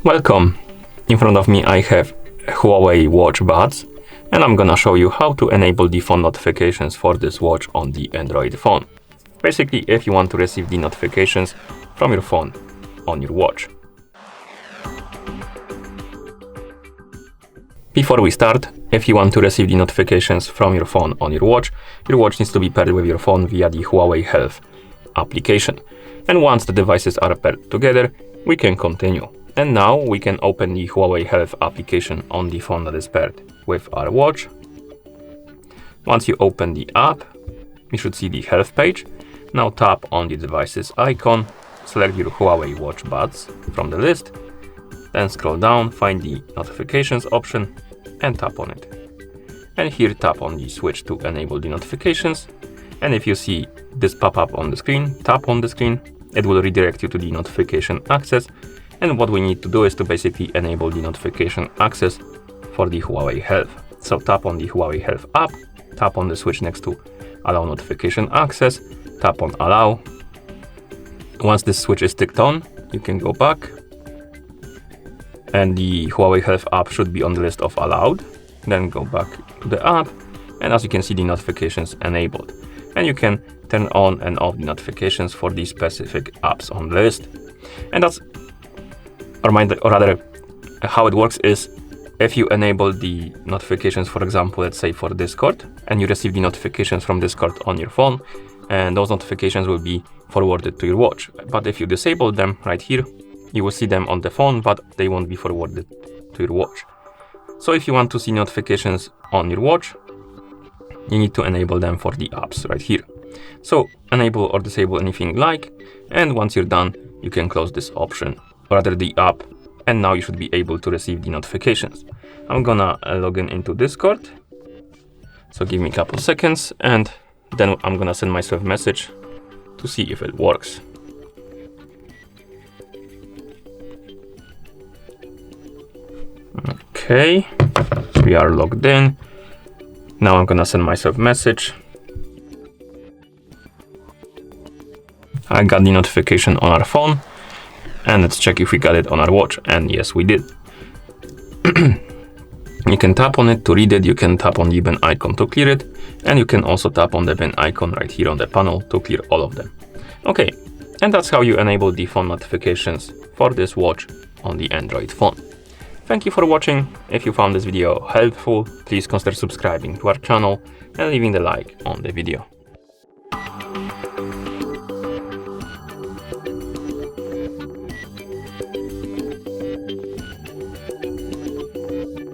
Welcome! In front of me I have HUAWEI Watch Buds, and I'm gonna show you how to enable the phone notifications for this watch on the Android phone. Basically, if you want to receive the notifications from your phone on your watch. Before we start, if you want to receive the notifications from your phone on your watch needs to be paired with your phone via the HUAWEI Health application. And once the devices are paired together, we can continue. And now we can open the HUAWEI Health application on the phone that is paired with our watch. Once you open the app, you should see the health page. Now tap on the devices icon, select your HUAWEI Watch Buds from the list, then scroll down, find the notifications option and tap on it. And here tap on the switch to enable the notifications. And if you see this pop up on the screen, tap on the screen, it will redirect you to the notification access. And what we need to do is to basically enable the notification access for the HUAWEI Health. So tap on the HUAWEI Health app, tap on the switch next to allow notification access, tap on allow. Once this switch is ticked on, you can go back and the HUAWEI Health app should be on the list of allowed. Then go back to the app, and as you can see, the notifications enabled. And you can turn on and off the notifications for these specific apps on the list. And that's how it works is if you enable the notifications, for example, let's say for Discord, and you receive the notifications from Discord on your phone, and those notifications will be forwarded to your watch. But if you disable them right here, you will see them on the phone, but they won't be forwarded to your watch. So if you want to see notifications on your watch, you need to enable them for the apps right here. So enable or disable anything you like, and once you're done, you can close this option, or rather the app, and now you should be able to receive the notifications. I'm gonna log in into Discord. So give me a couple seconds, and then I'm gonna send myself a message to see if it works. Okay, we are logged in. Now I'm gonna send myself a message. I got the notification on our phone, and let's check if we got it on our watch, and yes, we did. You can tap on it to read it, you can tap on the bin icon to clear it, and you can also tap on the bin icon right here on the panel to clear all of them. Okay, and that's how you enable the phone notifications for this watch on the Android phone. Thank you for watching. If you found this video helpful, please consider subscribing to our channel and leaving the like on the video.